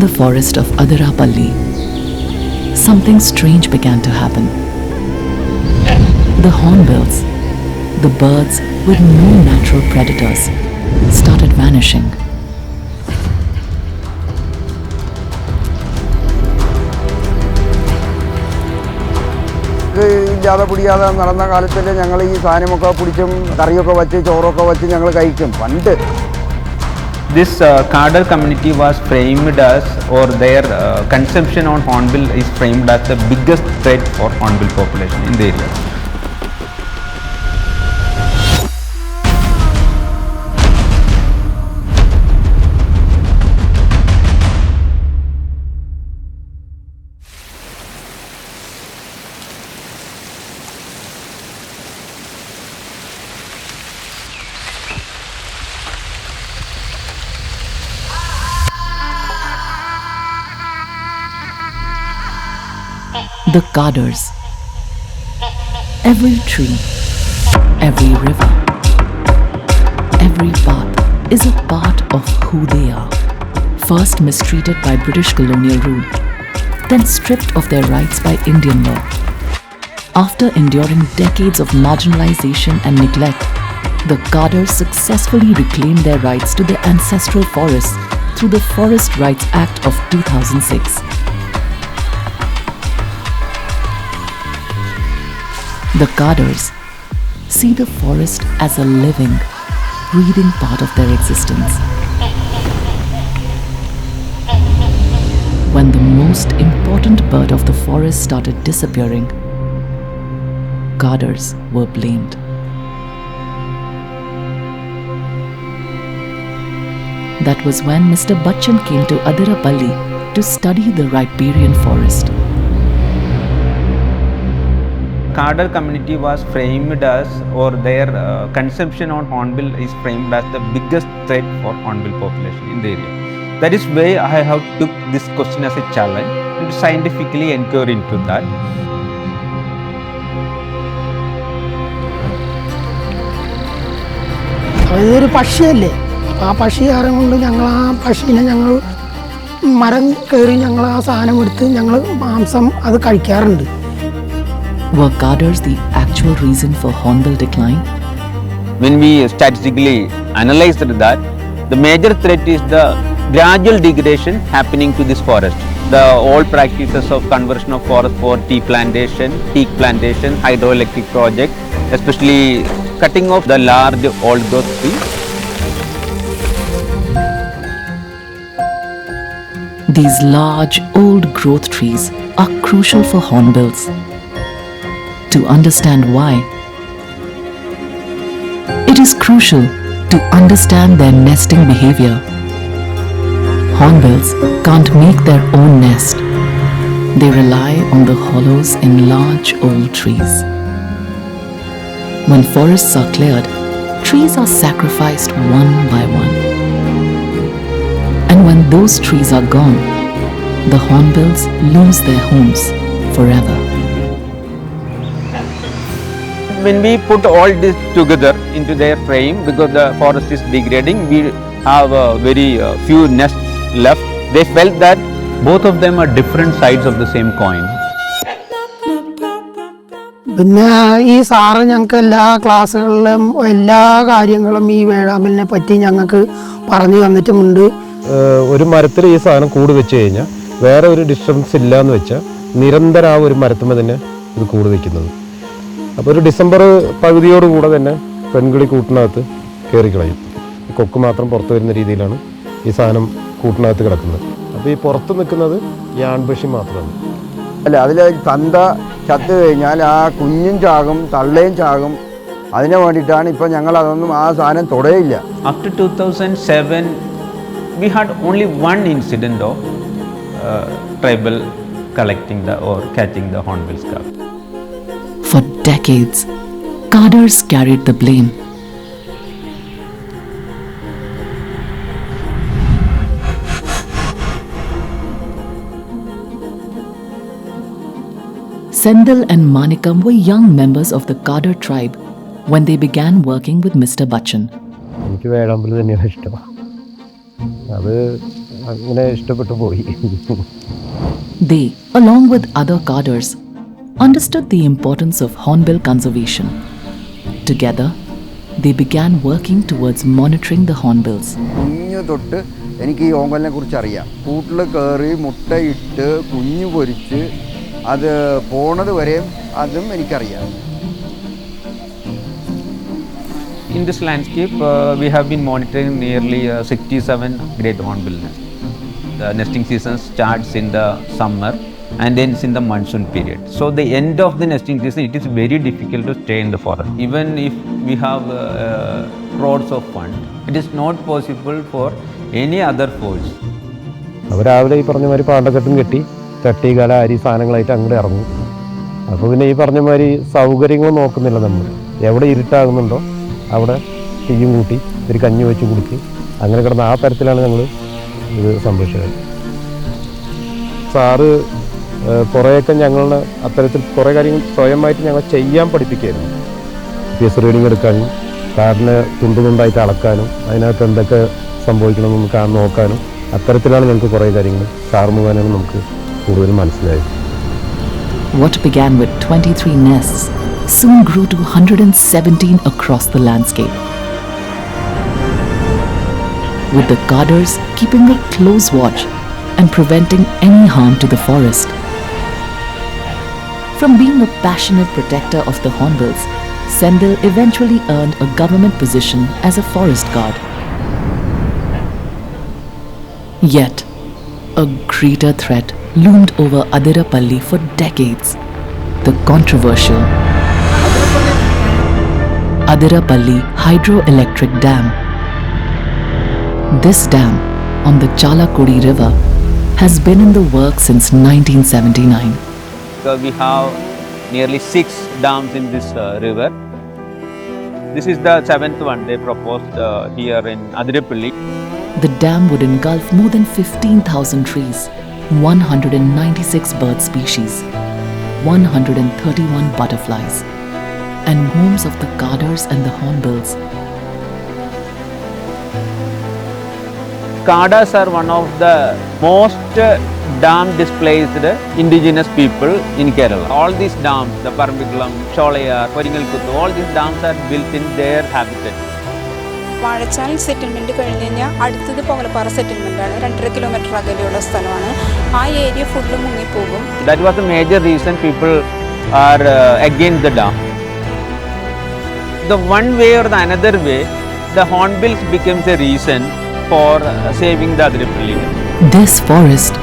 the forest of Athirappilly, something strange began to happen. The hornbills, the birds with no natural predators, started vanishing. ഇല്ലാതെ പിടിയാതെ നടന്ന കാലത്തിൽ ഞങ്ങൾ ഈ സാധനമൊക്കെ പിടിച്ചും കറിയൊക്കെ വച്ച് ചോറൊക്കെ വച്ച് ഞങ്ങൾ കഴിക്കും പണ്ട്. This Kadar community was framed as, or their consumption on hornbill is framed as the biggest threat for hornbill population in the area. The Kadars. Every tree, every river, every path is a part of who they are. First mistreated by British colonial rule, then stripped of their rights by Indian law. After enduring decades of marginalization and neglect, the Kadars successfully reclaimed their rights to their ancestral forests through the Forest Rights Act of 2006. The Kadars see the forest as a living, breathing part of their existence. When the most important bird of the forest started disappearing, Kadars were blamed. That was when Mr. Bachchan came to Athirappilly to study the riparian forest. Kadar community was framed as, or their consumption on hornbill is framed as the biggest threat for hornbill population in the area. That is why I have took this question as a challenge and to scientifically inquire into that. അതൊരു പക്ഷിയല്ലേ, അപ്പോൾ ആ പക്ഷി കാരണം കൊണ്ട് ഞങ്ങൾ ആ പക്ഷീനെ ഞങ്ങൾ മരം കയറി ഞങ്ങൾ ആ സാധനം എടുത്ത് ഞങ്ങൾ മാംസം അത് കഴിക്കാറുണ്ട്. Were Kadars the actual reason for hornbill decline? When we statistically analyzed that, the major threat is the gradual degradation happening to this forest. The old practices of conversion of forest for tea plantation, teak plantation, hydroelectric project, especially cutting off the large old growth trees. These large old growth trees are crucial for hornbills. To understand why, it is crucial to understand their nesting behavior. Hornbills can't make their own nest. They rely on the hollows in large old trees. When forests are cleared, trees are sacrificed one by one. And when those trees are gone, the hornbills lose their homes forever. When we put all this together into their frame, because the forest is degrading, we have very few nests left. They felt that both of them are different sides of the same coin. പിന്നെ ഈ sir ഞങ്ങൾക്ക് എല്ലാ ക്ലാസ്സുകളിലും എല്ലാ കാര്യങ്ങളും ഈ വേഴാമ്പലിനെ പറ്റി ഞങ്ങൾക്ക് പറഞ്ഞു തന്നിട്ടുമുണ്ട്. ഒരു മരത്തിൽ ഈ സാധനം കൂട് വെച്ച് കഴിഞ്ഞാൽ വേറെ ഒരു ഡിസ്റ്റർബൻസ് ഇല്ല എന്ന് വെച്ചാൽ നിരന്തരം ആ ഒരു മരത്തുമ്പോൾ തന്നെ ഇത് കൂട് വയ്ക്കുന്നത്. അപ്പോൾ ഒരു ഡിസംബർ പകുതിയോടുകൂടെ തന്നെ പെൺകിളി കൂട്ടിനകത്ത് കയറിക്കളയും. ഈ കൊക്ക് മാത്രം പുറത്ത് വരുന്ന രീതിയിലാണ് ഈ സാധനം കൂട്ടിനകത്ത് കിടക്കുന്നത്. അപ്പോൾ ഈ പുറത്ത് നിൽക്കുന്നത് ഈ ആൺപക്ഷി മാത്രമാണ്. അല്ല, അതിൽ തന്ത ചത്തു കഴിഞ്ഞാൽ ആ കുഞ്ഞും ചാകും തള്ളയും ചാകും. അതിനു വേണ്ടിയിട്ടാണ് ഇപ്പം ഞങ്ങൾ അതൊന്നും ആ സാധനം തൊടയില്ല. After 2007, we had only one incident of tribal collecting or catching the hornbill scab. For decades, Kadars carried the blame. Sendil and Manikam were young members of the Kadar tribe when they began working with Mr. Bachchan. എനിക്ക് വേഴാമ്പൽ തന്നെയാണ് ഇഷ്ടം. അത് അങ്ങനെ ഇഷ്ടപ്പെട്ടു പോയി. They, along with other Kadars, understood the importance of hornbill conservation. Together, they began working towards monitoring the hornbills. കുഞ്ഞു തൊട്ട് എനിക്ക് ഈ ഓങ്കലിനെ കുറിച്ച് അറിയാം. കൂട്ടിൽ കയറി മുട്ടയിട്ട് കുഞ്ഞു പൊരിച്ച് അത് പോണത് വരെയും അതും എനിക്കറിയാം. In this landscape, we have been monitoring nearly 67 great hornbill nests. The nesting season starts in the summer and ends in the monsoon period. So the end of the nesting season, it is very difficult to stay in the forest. Even if we have crores of funds, it is not possible for any other force. അവർ രാവിലെ ഈ പറഞ്ഞ മാതിരി പാണ്ടക്കെട്ടും കെട്ടി തട്ടി കല അരി സാധനങ്ങളായിട്ട് അങ്ങോട്ട് ഇറങ്ങും. അപ്പോൾ പിന്നെ ഈ പറഞ്ഞ മാതിരി സൗകര്യങ്ങൾ നോക്കുന്നില്ല നമ്മൾ. എവിടെ ഇരുട്ടാകുന്നുണ്ടോ അവിടെ തീയും കൂട്ടി ഒരു കഞ്ഞി വെച്ച് കുടിച്ച് അങ്ങനെ കിടന്ന ആ തരത്തിലാണ് ഞങ്ങൾ ഇത് സംരക്ഷിച്ചത്. സാറ് കുറേയൊക്കെ ഞങ്ങളുടെ അത്തരത്തിൽ കുറേ കാര്യങ്ങൾ സ്വയമായിട്ട് ഞങ്ങൾ ചെയ്യാൻ പഠിപ്പിക്കുകയായിരുന്നു. ഫേസ് റീഡിങ് എടുക്കാനും കാടിനെ തുണ്ടുതുണ്ടായിട്ട് അളക്കാനും അതിനകത്ത് എന്തൊക്കെ സംഭവിക്കണമെന്ന് നോക്കാനും അത്തരത്തിലാണ് ഞങ്ങൾക്ക് കുറേ കാര്യങ്ങൾ സാർ മുഖേന നമുക്ക് കൂടുതൽ മനസ്സിലായത്. What began with 23 nests soon grew to 117 across the landscape, with the Kadars keeping a close watch and preventing any harm to the forest. From being a passionate protector of the hornbills, Sandeep eventually earned a government position as a forest guard. Yet, a greater threat loomed over Athirappilly for decades: the controversial Athirappilly Hydroelectric Dam. This dam on the Chalakudi River has been in the works since 1979. So we have nearly 6 dams in this river. This is the 7th one they proposed here in Athirappilly. The dam would engulf more than 15,000 trees, 196 bird species, 131 butterflies, and homes of the Kadars and the hornbills. Kadars are one of the most dam displaced indigenous people in Kerala. All these dams, the Parambikulam, Cholayar, Koringalkuttu, all these dams are built in their habitat. Vazhachal settlement കഴിഞ്ഞ് കഴിഞ്ഞാൽ അടുത്തത് പൊങ്ങലപ്പാറ സെറ്റിൽമെൻറ്റാണ്. 2.5 kilometre അകലെയുള്ള സ്ഥലമാണ്. ആ area full മുങ്ങിപ്പോകും. That was the major reason people are against the dam. The one way or the another way, the hornbills becomes a reason for saving the Athirappilly. This forest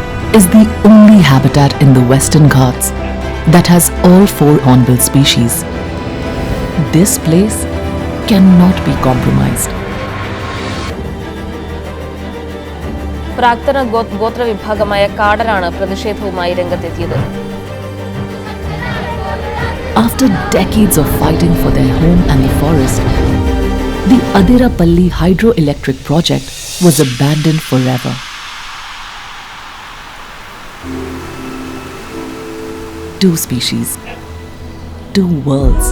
is the only habitat in the Western Ghats that has all 4 hornbill species. This place cannot be compromised. പ്രാക്തന ഗോത്ര വിഭാഗമായ കാഡറാണ് പ്രതിഷേധവുമായി രംഗത്തെത്തിയത്. After decades of fighting for their home and the forest, the Athirappilly hydroelectric project was abandoned forever. Two species, two worlds,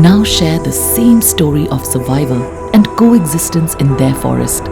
now share the same story of survival and coexistence in their forest.